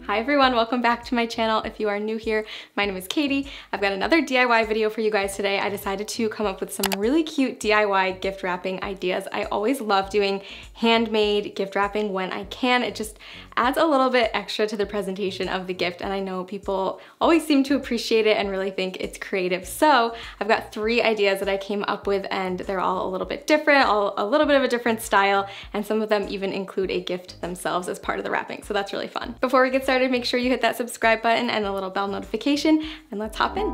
Hi everyone, welcome back to my channel. If you are new here, my name is Katie. I've got another DIY video for you guys today. I decided to come up with some really cute DIY gift wrapping ideas. I always love doing handmade gift wrapping when I can. It just adds a little bit extra to the presentation of the gift, and I know people always seem to appreciate it and really think it's creative. So I've got 3 ideas that I came up with, and they're all a little bit different, all a little bit of a different style, and some of them even include a gift themselves as part of the wrapping, so that's really fun. Before we get started, make sure you hit that subscribe button and the little bell notification, and let's hop in.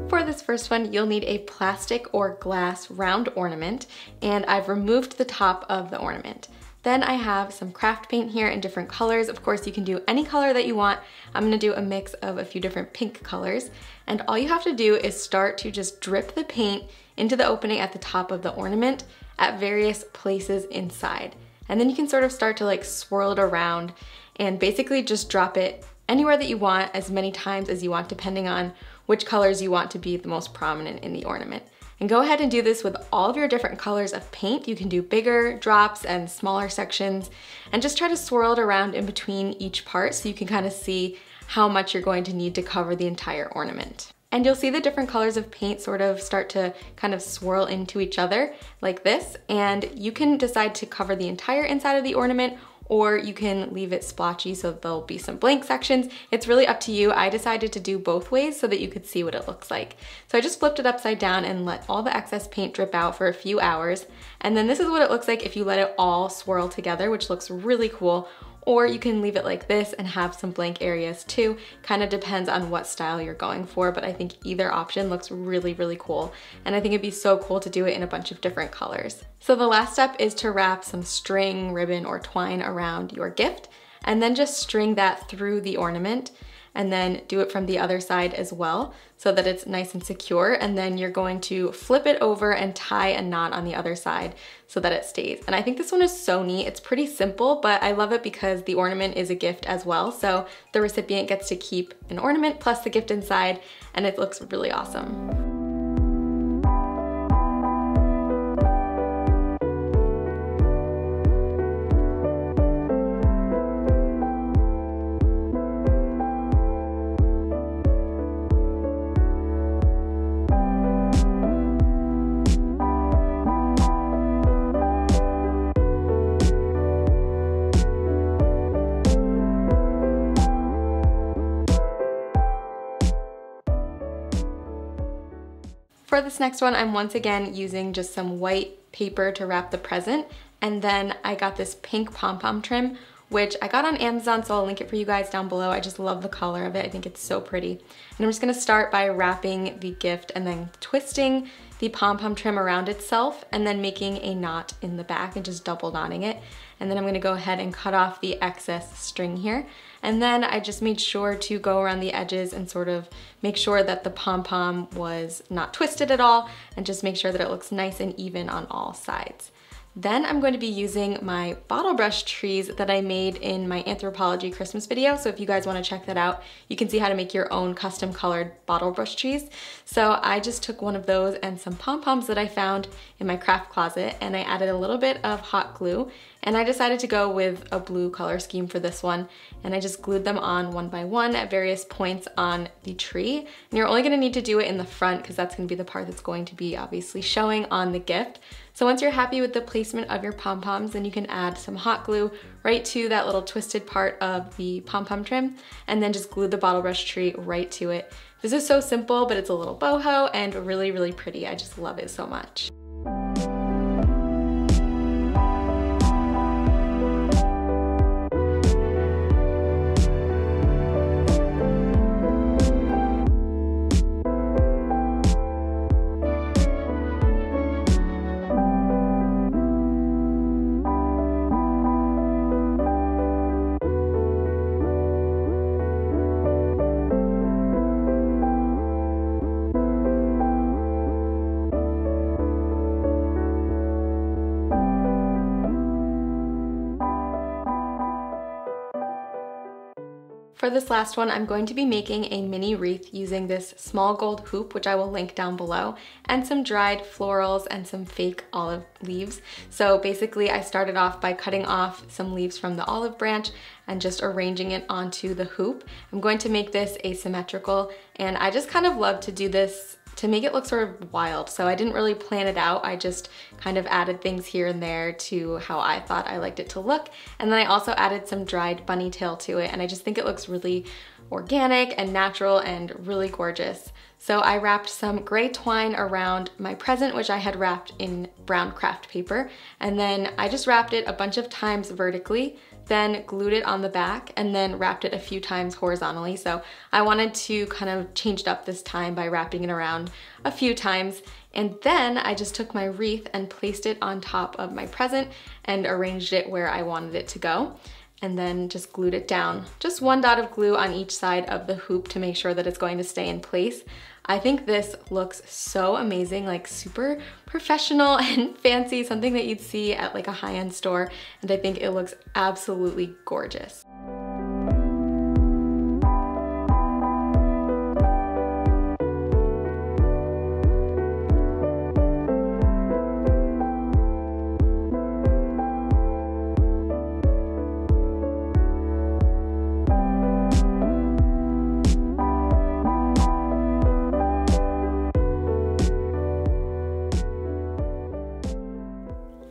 For this first one, you'll need a plastic or glass round ornament, and I've removed the top of the ornament. Then I have some craft paint here in different colors. Of course, you can do any color that you want. I'm gonna do a mix of a few different pink colors, and all you have to do is start to just drip the paint into the opening at the top of the ornament at various places inside. And then you can sort of start to like swirl it around and basically just drop it anywhere that you want, as many times as you want, depending on which colors you want to be the most prominent in the ornament. And go ahead and do this with all of your different colors of paint. You can do bigger drops and smaller sections, and just try to swirl it around in between each part so you can kind of see how much you're going to need to cover the entire ornament. And you'll see the different colors of paint sort of start to kind of swirl into each other like this, and you can decide to cover the entire inside of the ornament, or you can leave it splotchy so there'll be some blank sections. It's really up to you. I decided to do both ways so that you could see what it looks like. So I just flipped it upside down and let all the excess paint drip out for a few hours. And then this is what it looks like if you let it all swirl together, which looks really cool. Or you can leave it like this and have some blank areas too. Kind of depends on what style you're going for, but I think either option looks really, really cool. And I think it'd be so cool to do it in a bunch of different colors. So the last step is to wrap some string, ribbon, or twine around your gift, and then just string that through the ornament, and then do it from the other side as well so that it's nice and secure. And then you're going to flip it over and tie a knot on the other side so that it stays. And I think this one is so neat. It's pretty simple, but I love it because the ornament is a gift as well. So the recipient gets to keep an ornament plus the gift inside, and it looks really awesome. For this next one, I'm once again using just some white paper to wrap the present, and then I got this pink pom-pom trim, which I got on Amazon, so I'll link it for you guys down below. I just love the color of it. I think it's so pretty. And I'm just gonna start by wrapping the gift and then twisting the pom-pom trim around itself, and then making a knot in the back and just double knotting it. And then I'm gonna go ahead and cut off the excess string here. And then I just made sure to go around the edges and sort of make sure that the pom-pom was not twisted at all, and just make sure that it looks nice and even on all sides. Then I'm going to be using my bottle brush trees that I made in my anthropology Christmas video. So if you guys want to check that out, you can see how to make your own custom colored bottle brush trees. So I just took one of those and some pom-poms that I found in my craft closet, and I added a little bit of hot glue, and I decided to go with a blue color scheme for this one, and I just glued them on one by one at various points on the tree. And you're only going to need to do it in the front because that's going to be the part that's going to be obviously showing on the gift. So once you're happy with the placement of your pom-poms, then you can add some hot glue right to that little twisted part of the pom-pom trim, and then just glue the bottle brush tree right to it. This is so simple, but it's a little boho and really, really pretty. I just love it so much. For this last one, I'm going to be making a mini wreath using this small gold hoop, which I will link down below, and some dried florals and some fake olive leaves. So basically I started off by cutting off some leaves from the olive branch and just arranging it onto the hoop. I'm going to make this asymmetrical, and I just kind of love to do this to make it look sort of wild. So I didn't really plan it out. I just kind of added things here and there to how I thought I liked it to look. And then I also added some dried bunny tail to it. And I just think it looks really organic and natural and really gorgeous. So I wrapped some gray twine around my present, which I had wrapped in brown craft paper. And then I just wrapped it a bunch of times vertically, then glued it on the back, and then wrapped it a few times horizontally. So I wanted to kind of change it up this time by wrapping it around a few times. And then I just took my wreath and placed it on top of my present and arranged it where I wanted it to go. And then just glued it down. Just one dot of glue on each side of the hoop to make sure that it's going to stay in place. I think this looks so amazing, like super professional and fancy, something that you'd see at like a high-end store, and I think it looks absolutely gorgeous.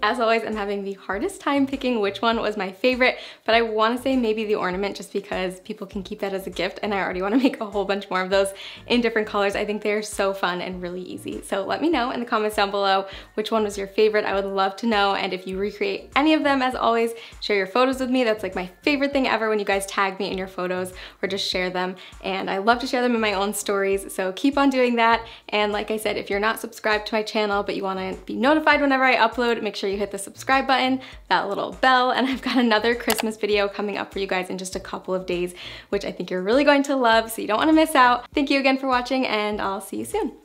As always, I'm having the hardest time picking which one was my favorite, but I want to say maybe the ornament just because people can keep that as a gift, and I already want to make a whole bunch more of those in different colors. I think they're so fun and really easy. So let me know in the comments down below which one was your favorite. I would love to know, and if you recreate any of them, as always, share your photos with me. That's like my favorite thing ever, when you guys tag me in your photos or just share them, and I love to share them in my own stories, so keep on doing that. And like I said, if you're not subscribed to my channel but you want to be notified whenever I upload, make sure you hit the subscribe button, that little bell, and I've got another Christmas video coming up for you guys in just a couple of days, which I think you're really going to love, so you don't want to miss out. Thank you again for watching, and I'll see you soon.